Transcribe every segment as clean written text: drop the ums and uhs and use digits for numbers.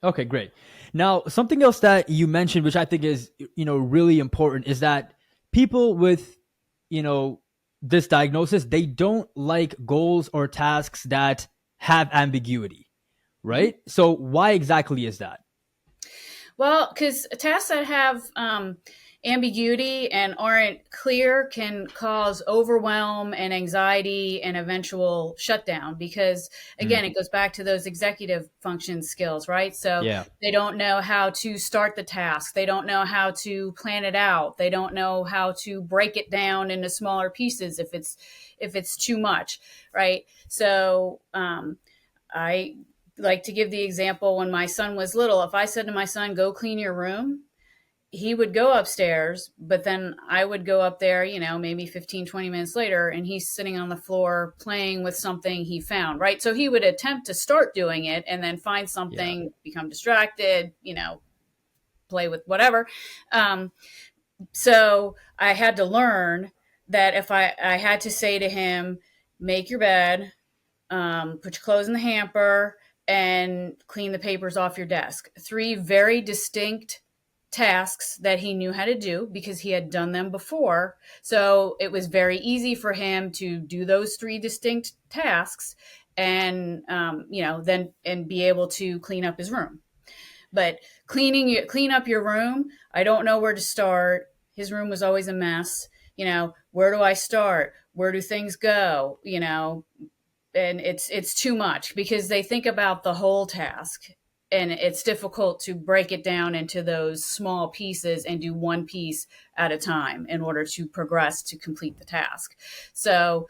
Okay, great. Now, something else that you mentioned, which I think is, really important, is that people with, you know, this diagnosis, they don't like goals or tasks that have ambiguity, Mhm. right? So why exactly is that? Well, because tasks that have ambiguity and aren't clear can cause overwhelm and anxiety and eventual shutdown. Because Mm, again, it goes back to those executive function skills, right? So yeah. they don't know how to start the task, they don't know how to plan it out, they don't know how to break it down into smaller pieces if it's too much, right? So I like to give the example when my son was little. If I said to my son, go clean your room, he would go upstairs, but then I would go up there, maybe 15, 20 minutes later, and he's sitting on the floor playing with something he found, right? So he would attempt to start doing it and then find Yeah. something, become distracted, play with whatever. Um, so I had to learn that if I had to say to him, make your bed, put your clothes in the hamper, and clean the papers off your desk. Three very distinct tasks that he knew how to do because he had done them before. So it was very easy for him to do those three distinct tasks and, then and be able to clean up his room. But clean up your room, I don't know where to start. His room was always a mess. Where do I start? Where do things go? And it's too much because they think about the whole task, and it's difficult to break it down into those small pieces and do one piece at a time in order to progress to complete the task. So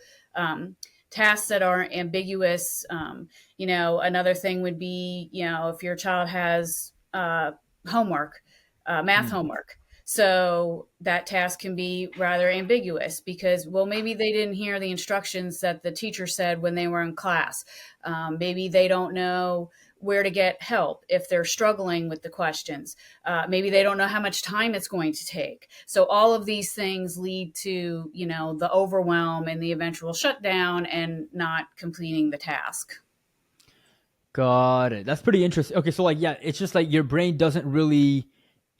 tasks that are ambiguous, another thing would be, if your child has homework, math Mm, homework, so that task can be rather ambiguous because, well, maybe they didn't hear the instructions that the teacher said when they were in class. Maybe they don't know where to get help if they're struggling with the questions. Maybe they don't know how much time it's going to take. So all of these things lead to, the overwhelm and the eventual shutdown and not completing the task. got it. That's pretty interesting. Okay, so like, yeah, it's just like your brain doesn't really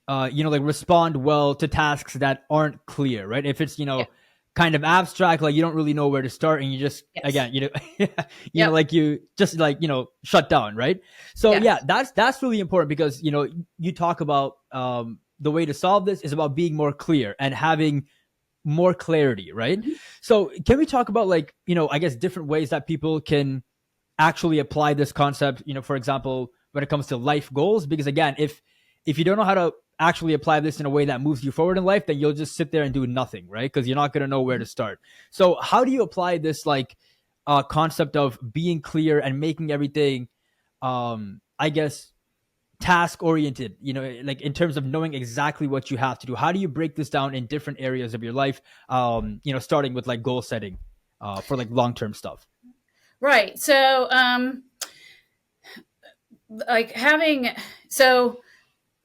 like respond well to tasks that aren't clear, right? If it's, Yeah. kind of abstract, like you don't really know where to start and you just, Yes. again, Yep. like you just like, shut down, right? So yeah, Yes. that's really important because, you talk about, the way to solve this is about being more clear and having more clarity, right? Mhm. So can we talk about like, I guess different ways that people can actually apply this concept, for example, when it comes to life goals? Because again, if you don't know how to actually apply this in a way that moves you forward in life, then you'll just sit there and do nothing, right? Because you're not going to know where to start. So how do you apply this like concept of being clear and making everything, I guess, task oriented, like in terms of knowing exactly what you have to do? How do you break this down in different areas of your life, starting with like goal setting for like long-term stuff? Right. So, like having so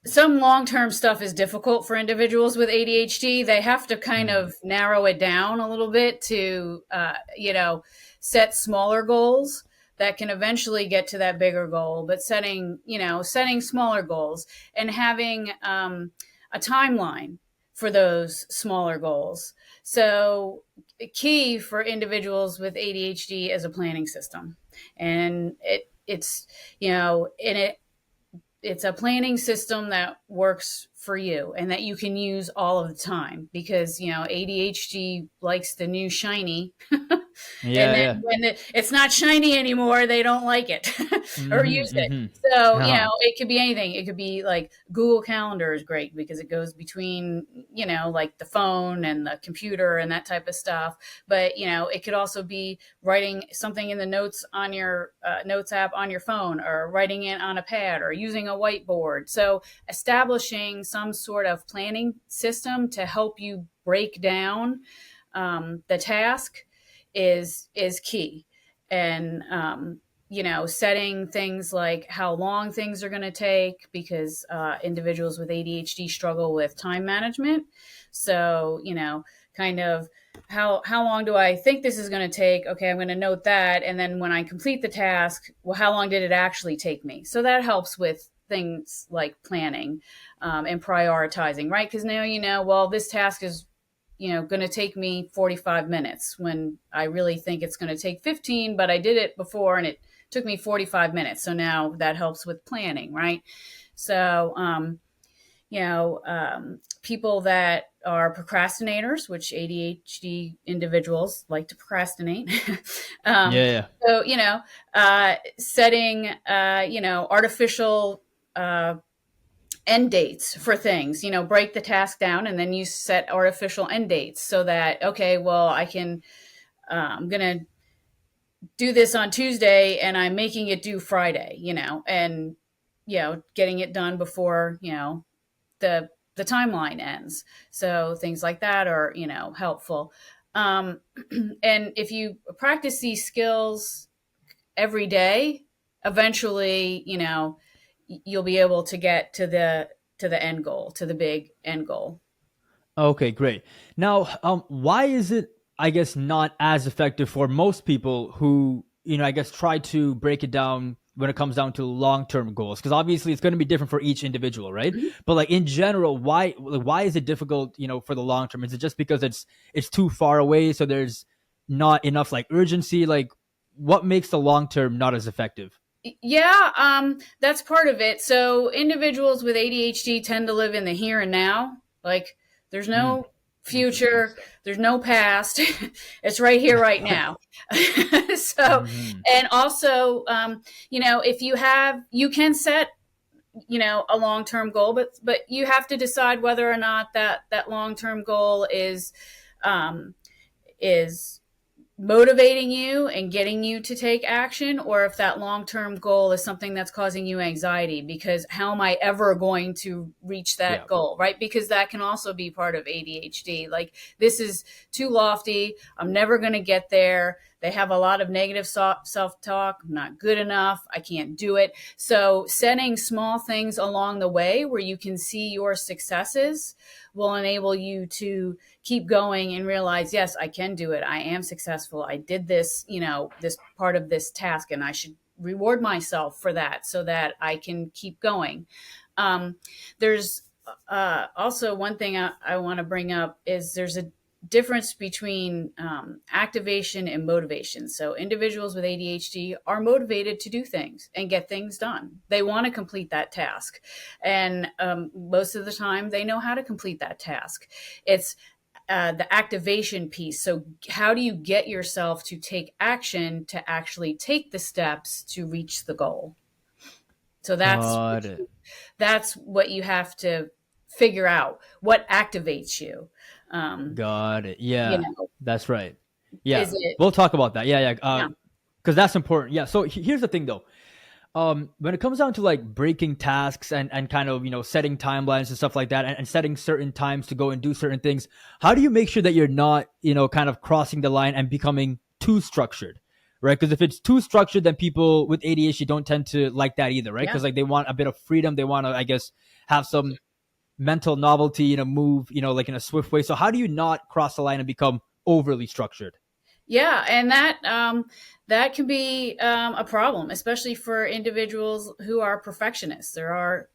some long-term stuff is difficult for individuals with ADHD. They have to kind Mm, of narrow it down a little bit to, set smaller goals that can eventually get to that bigger goal. But setting smaller goals and having a timeline for those smaller goals. So, key for individuals with ADHD is a planning system, and it's a planning system that works for you and that you can use all of the time because ADHD likes the new shiny. And yeah, then yeah. when it's not shiny anymore, they don't like it or Mm-hmm, use it. mm-hmm. So Uh-huh. it could be anything. It could be like Google Calendar is great because it goes between like the phone and the computer and that type of stuff. But it could also be writing something in the notes on your notes app on your phone, or writing it on a pad, or using a whiteboard. So establishing some sort of planning system to help you break down the task is key. And setting things like how long things are going to take, because individuals with ADHD struggle with time management. So kind of how long do I think this is going to take? Okay, I'm going to note that, and then when I complete the task, well, how long did it actually take me? So that helps with things like planning and prioritizing, right? Because now well, this task is going to take me 45 minutes when I really think it's going to take 15, but I did it before and it took me 45 minutes. So now that helps with planning, right? So, people that are procrastinators, which ADHD individuals like to procrastinate. um, Yeah. so, setting, artificial end dates for things, break the task down and then you set artificial end dates so that, okay, well, I'm going to do this on Tuesday and I'm making it due Friday, and, getting it done before, the timeline ends. So things like that are, helpful. And if you practice these skills every day, eventually, you'll be able to get to the end goal, to the big end goal. Okay, great. Now, why is it, I guess, not as effective for most people who, I guess, try to break it down when it comes down to long-term goals? Because obviously, it's going to be different for each individual, right? Mhm. But like in general, why is it difficult, for the long term? Is it just because it's too far away, so there's not enough like urgency? Like, what makes the long term not as effective? Yeah, that's part of it. So individuals with ADHD tend to live in the here and now. Like there's Hmm, no interesting. future, there's no past. It's right here, right now. So, Hmm. and also, if you can set, a long-term goal, but you have to decide whether or not that long-term goal um, is motivating you and getting you to take action, or if that long-term goal is something that's causing you anxiety because how am I ever going to reach that Yeah. goal, right? Because that can also be part of ADHD. Like, this is too lofty, I'm never going to get there. They have a lot of negative self-talk. I'm not good enough, I can't do it. So setting small things along the way where you can see your successes will enable you to keep going and realize, yes, I can do it. I am successful. I did this, this part of this task, and I should reward myself for that so that I can keep going. Um, there's also one thing I want to bring up is there's a difference between activation and motivation. So individuals with ADHD are motivated to do things and get things done. They want to complete that task. And most of the time, they know how to complete that task. It's the activation piece. So, how do you get yourself to take action to actually take the steps to reach the goal? So Got it. that's what you have to figure out. What activates you? Um, Got it. you Yeah, know, that's right. is Yeah, it? we'll talk about that. Yeah, yeah. Yeah, Because that's important. Yeah. So here's the thing, though. When it comes down to like breaking tasks and kind of setting timelines and stuff like that, and setting certain times to go and do certain things, how do you make sure that you're not kind of crossing the line and becoming too structured, right? Because if it's too structured, then people with ADHD don't tend to like that either, right? yeah. Because like they want a bit of freedom, they want to, I guess, have some mental novelty, move, like in a swift way. So how do you not cross the line and become overly structured? Yeah, and that can be a problem, especially for individuals who are perfectionists. There are,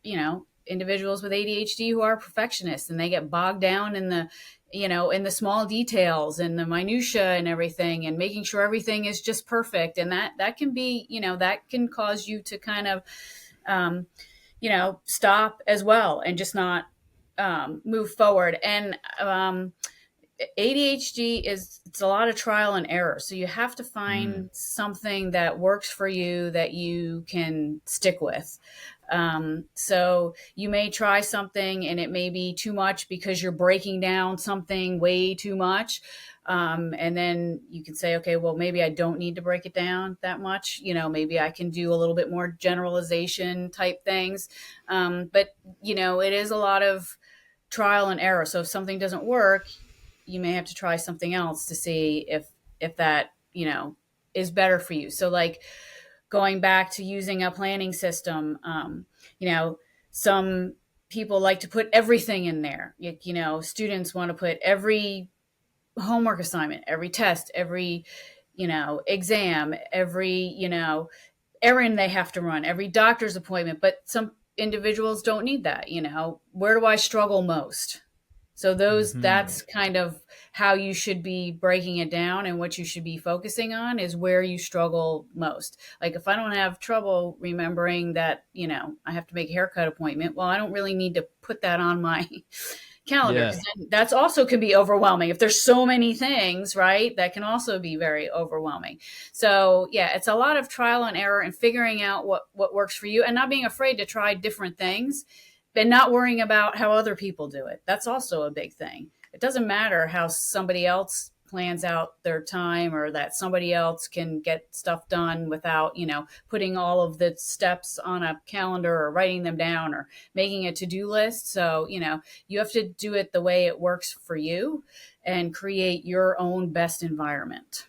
individuals with ADHD who are perfectionists, and they get bogged down in the small details and the minutia and everything, and making sure everything is just perfect. And that can be, that can cause you to kind of, um, stop as well and just not move forward. And ADHD it's a lot of trial and error. So you have to Mm, find something that works for you that you can stick with. So you may try something and it may be too much because you're breaking down something way too much. And then you can say, okay, well, maybe I don't need to break it down that much. Maybe I can do a little bit more generalization type things. But, it is a lot of trial and error. So if something doesn't work, you may have to try something else to see if that is better for you. So, like, going back to using a planning system, some people like to put everything in there. Students want to put every homework assignment, every test, every exam, every errand they have to run, every doctor's appointment. But some individuals don't need that. Where do I struggle most? So Hmm. that's kind of how you should be breaking it down, and what you should be focusing on is where you struggle most. Like if I don't have trouble remembering that, I have to make a haircut appointment, well, I don't really need to put that on my calendar, Yeah. because that's also can be overwhelming. If there's so many things, right, that can also be very overwhelming. So yeah, it's a lot of trial and error and figuring out what works for you, and not being afraid to try different things, and not worrying about how other people do it. That's also a big thing. It doesn't matter how somebody else plans out their time, or that somebody else can get stuff done without, putting all of the steps on a calendar or writing them down or making a to-do list. So, you have to do it the way it works for you and create your own best environment.